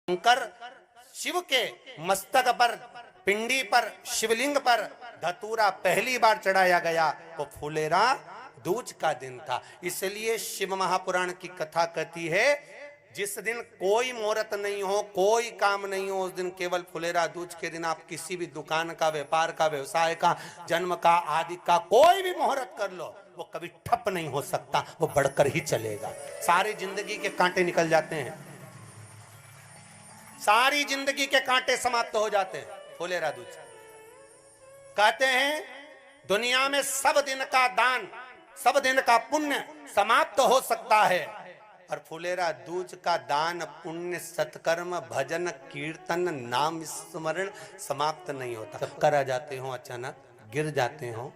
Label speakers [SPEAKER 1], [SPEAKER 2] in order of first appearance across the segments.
[SPEAKER 1] शंकर शिव के मस्तक पर, पिंडी पर, शिवलिंग पर धतूरा पहली बार चढ़ाया गया तो फुलेरा दूज का दिन था। इसलिए शिव महापुराण की कथा कहती है जिस दिन कोई मुहूर्त नहीं हो, कोई काम नहीं हो, उस दिन केवल फुलेरा दूज के दिन आप किसी भी दुकान का, व्यापार का, व्यवसाय का, जन्म का, आदि का कोई भी मुहूर्त कर लो, वो कभी ठप नहीं हो सकता, वो बढ़कर ही चलेगा। सारी जिंदगी के कांटे निकल जाते हैं, सारी जिंदगी के कांटे समाप्त हो जाते हैं फुलेरा दूज। कहते हैं दुनिया में सब दिन का दान, सब दिन का पुण्य समाप्त हो सकता है, और फुलेरा दूज का दान, पुण्य, सत्कर्म, भजन, कीर्तन, नाम स्मरण समाप्त नहीं होता। चक्कर आ जाते हो, अचानक गिर जाते हो,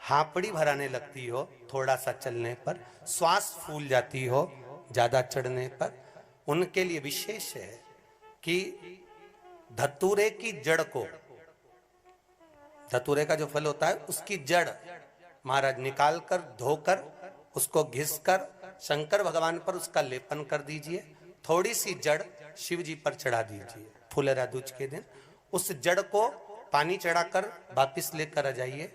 [SPEAKER 1] हापड़ी भराने लगती हो थोड़ा सा चलने पर, श्वास फूल जाती हो ज्यादा चढ़ने पर, उनके लिए विशेष है कि धतूरे की जड़ को, धतूरे का जो फल होता है उसकी जड़ महाराज निकाल कर, धोकर, उसको घिसकर शंकर भगवान पर उसका लेपन कर दीजिए। थोड़ी सी जड़ शिव जी पर चढ़ा दीजिए फुलेरा दूज के दिन। उस जड़ को पानी चढ़ाकर वापिस लेकर आ जाइए।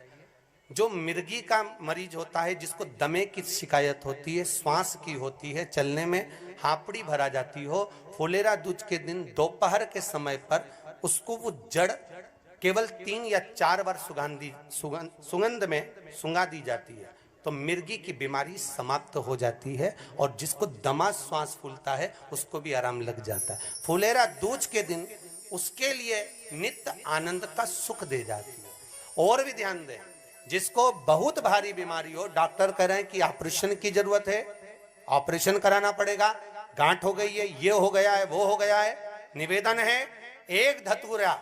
[SPEAKER 1] जो मिर्गी का मरीज होता है, जिसको दमे की शिकायत होती है, श्वास की होती है, चलने में हापड़ी भरा जाती हो, फुलेरा दूज के दिन दोपहर के समय पर उसको वो जड़ केवल 3 या 4 बार सुगंध में सुंगा दी जाती है, तो मिर्गी की बीमारी समाप्त हो जाती है, और जिसको दमा श्वास फूलता है उसको भी आराम लग जाता है। फुलेरा दूज के दिन उसके लिए नित्य आनंद का सुख दे जाती है। और भी ध्यान दें, जिसको बहुत भारी बीमारी हो, डॉक्टर कह रहे हैं कि ऑपरेशन की जरूरत है, ऑपरेशन कराना पड़ेगा, गांठ हो गई है, ये हो गया है, वो हो गया है, निवेदन है एक धतूरा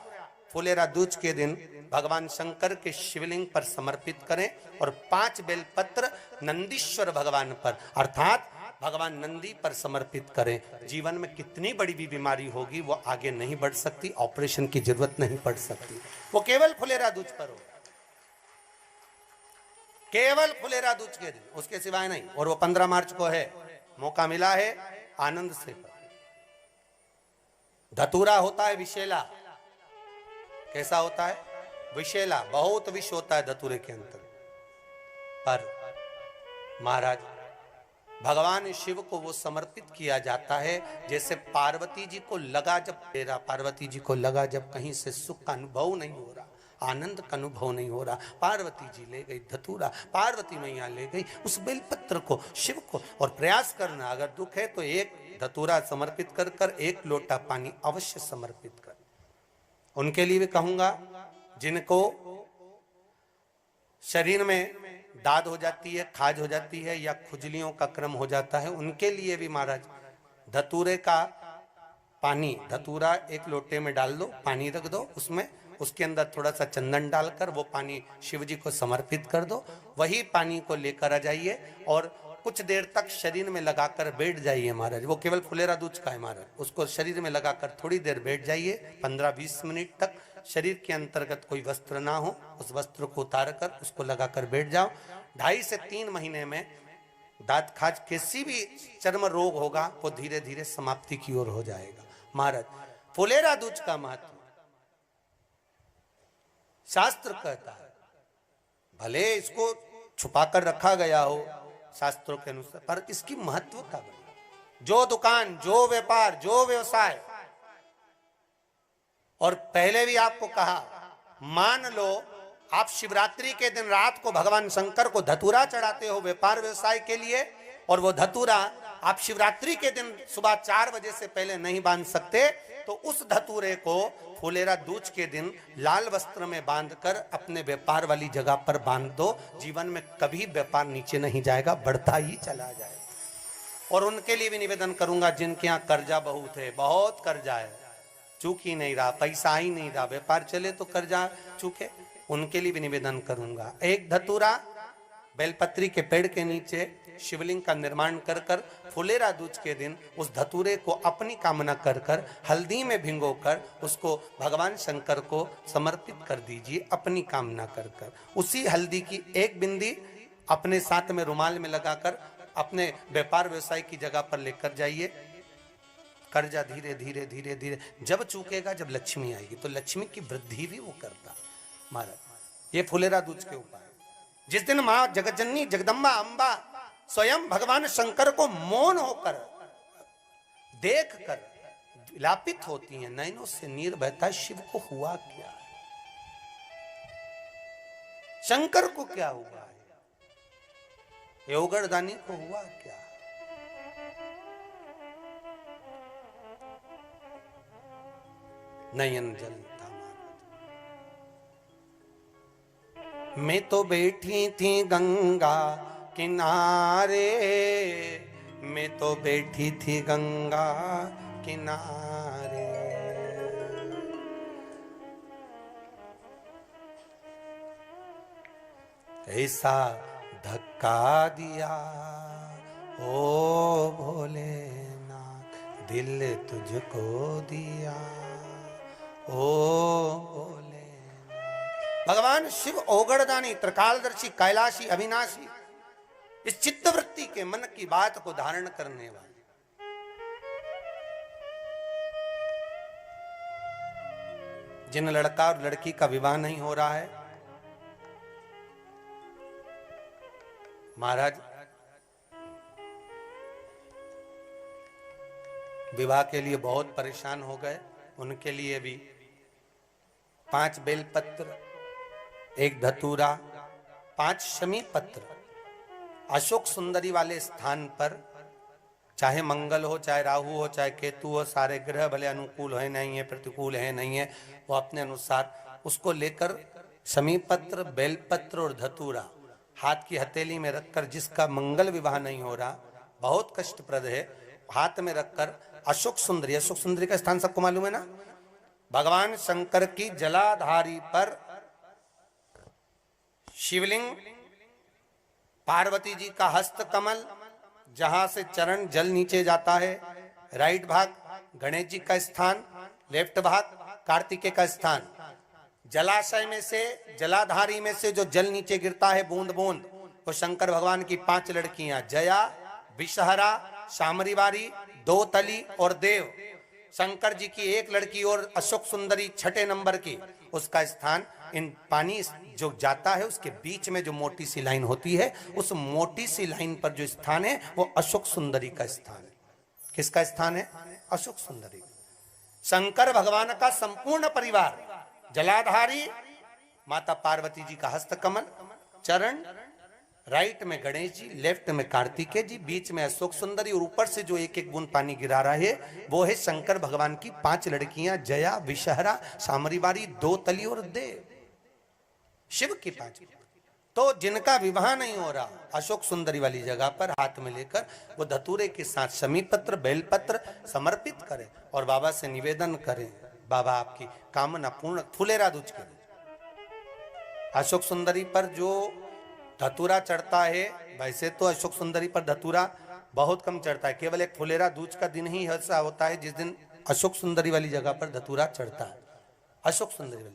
[SPEAKER 1] फुलेरा दूज के दिन भगवान शंकर के शिवलिंग पर समर्पित करें, और 5 बेलपत्र नंदीश्वर भगवान पर अर्थात भगवान नंदी पर समर्पित करें। जीवन में कितनी बड़ी भी बीमारी होगी वो आगे नहीं बढ़ सकती, ऑपरेशन की जरूरत नहीं पड़ सकती, वो केवल फुलेरा दूज पर हो, केवल फुलेरा दूज के दिन, उसके सिवाय नहीं। और वो 15 मार्च को है, मौका मिला है, आनंद से। धतूरा होता है विषैला। कैसा होता है? विषैला, बहुत विष होता है धतूरे के अंदर। पर महाराज भगवान शिव को वो समर्पित किया जाता है जैसे पार्वती जी को लगा, जब तेरा पार्वती जी को लगा जब कहीं से सुख का अनुभव नहीं हो रहा, आनंद का अनुभव नहीं हो रहा, पार्वती जी ले गई धतूरा, पार्वती मैया ले गई उस बेलपत्र को शिव को। और प्रयास करना, अगर दुख है तो एक धतूरा समर्पित कर कर 1 लोटा पानी अवश्य समर्पित कर। उनके लिए भी कहूंगा जिनको शरीर में दाद हो जाती है, खाज हो जाती है, या खुजलियों का क्रम हो जाता है, उनके लिए भी महाराज धतूरे का पानी, धतूरा 1 लोटे में डाल दो, पानी रख दो उसमें, उसके अंदर थोड़ा सा चंदन डालकर वो पानी शिव जी को समर्पित कर दो। वही पानी को लेकर आ जाइए और कुछ देर तक शरीर में लगाकर बैठ जाइए महाराज। वो केवल फुलेरा दूज का है महाराज, उसको शरीर में लगाकर थोड़ी देर बैठ जाइए, 15-20 मिनट तक। शरीर के अंतर्गत कोई वस्त्र ना हो, उस वस्त्र को उतार कर उसको लगाकर बैठ जाओ। 2.5 से 3 महीने में दांत खाज, किसी भी चर्म रोग होगा वो धीरे धीरे समाप्ति की ओर हो जाएगा। महाराज फुलेरा दूज का महत्व शास्त्र कहता है, भले इसको छुपा कर रखा गया हो शास्त्रों के अनुसार, पर इसकी महत्व का बना। जो दुकान, जो व्यापार, जो व्यवसाय, और पहले भी आपको कहा, मान लो आप शिवरात्रि के दिन रात को भगवान शंकर को धतूरा चढ़ाते हो व्यापार व्यवसाय के लिए, और वो धतूरा आप शिवरात्रि के दिन सुबह 4 बजे से पहले नहीं बांध सकते, तो उस धतूरे को फुलेरा दूज के दिन लाल वस्त्र में बांधकर अपने व्यापार वाली जगह पर बांध दो। जीवन में कभी व्यापार नीचे नहीं जाएगा, बढ़ता ही चला जाएगा। और उनके लिए भी निवेदन करूंगा जिनके यहाँ कर्जा बहुत है, बहुत कर्जा है, चूक ही नहीं रहा, पैसा ही नहीं रहा, व्यापार चले तो कर्जा चूके, उनके लिए भी निवेदन करूंगा। 1 धतूरा बेलपत्री के पेड़ के नीचे शिवलिंग का निर्माण कर कर फुलेरा दूज के दिन उस धतूरे को अपनी कामना कर कर हल्दी में भिंगोकर उसको भगवान शंकर को समर्पित कर दीजिए अपनी कामना कर कर। उसी हल्दी की 1 बिंदी अपने साथ में रुमाल में लगाकर अपने व्यापार व्यवसाय की जगह पर लेकर जाइए। कर्जा धीरे धीरे धीरे धीरे जब चूकेगा, जब लक्ष्मी आएगी तो लक्ष्मी की वृद्धि भी वो करता महाराज। ये फुलेरा दूज के उपाय। जिस दिन मां जगतजननी जगदम्बा अंबा स्वयं भगवान शंकर को मौन होकर देख कर विलापित होती हैं, नैनों से नीर बहता है, शिव को हुआ क्या, शंकर को क्या हुआ है, योगरदानी को हुआ क्या। नयन जलता महाराज। मैं तो बैठी थी गंगा किनारे, मैं तो बैठी थी गंगा किनारे, ऐसा धक्का दिया ओ भोलेनाथ, दिल तुझको दिया ओ भोलेनाथ। भगवान शिव ओगड़दानी, त्रिकालदर्शी, कैलाशी, अविनाशी, इस चित्तवृत्ति के मन की बात को धारण करने वाले। जिन लड़का और लड़की का विवाह नहीं हो रहा है महाराज, विवाह के लिए बहुत परेशान हो गए, उनके लिए भी 5 बेलपत्र, 1 धतूरा, 5 शमी पत्र अशोक सुंदरी वाले स्थान पर, चाहे मंगल हो, चाहे राहु हो, चाहे केतु हो, सारे ग्रह भले अनुकूल है नहीं है, प्रतिकूल है नहीं है, वो अपने अनुसार उसको लेकर शमी पत्र, बेलपत्र और धतूरा हाथ की हथेली में रखकर, जिसका मंगल विवाह नहीं हो रहा, बहुत कष्टप्रद है, हाथ में रखकर अशोक सुंदरी, अशोक सुंदरी का स्थान सबको मालूम है ना, भगवान शंकर की जलाधारी पर शिवलिंग, पार्वती जी का हस्त कमल, जहां से चरण जल नीचे जाता है, राइट भाग गणेश जी का स्थान, लेफ्ट भाग कार्तिकेय का स्थान। जलाशय में से, जलाधारी में से जो जल नीचे गिरता है बूंद बूंद, वो शंकर भगवान की 5 लड़कियां, जया, विषहरा, शामरीवारी, दोतली और देव। शंकर जी की 1 लड़की और अशोक सुंदरी 6ठे नंबर की, उसका स्थान, इन पानी जो जाता है उसके बीच में जो मोटी सी लाइन होती है, उस मोटी सी लाइन पर जो स्थान है वो अशोक सुंदरी का स्थान है। किसका स्थान है? अशोक सुंदरी। शंकर भगवान का संपूर्ण परिवार, जलाधारी माता पार्वती जी का हस्तकमल, चरण, राइट में गणेश जी, लेफ्ट में कार्तिकेय जी, बीच में अशोक सुंदरी, और ऊपर से जो 1-1 बूंद पानी गिरा रहा है वो है शंकर भगवान की 5 लड़कियां, जया, विषहरा, शामरीवारी, दोतली और देव। शिव की 5। तो जिनका विवाह नहीं हो रहा, अशोक सुंदरी वाली जगह पर हाथ में लेकर वो धतूरे के साथ शमी पत्र, बेलपत्र समर्पित करें और बाबा से निवेदन करें, बाबा आपकी कामना पूर्ण। फुलेरा दूज के अशोक सुंदरी पर जो धतूरा चढ़ता है, वैसे तो अशोक सुंदरी पर धतूरा बहुत कम चढ़ता है, केवल एक फुलेरा दूज का दिन ही ऐसा होता है जिस दिन अशोक सुंदरी वाली जगह पर धतूरा चढ़ता है। अशोक सुंदरी वाली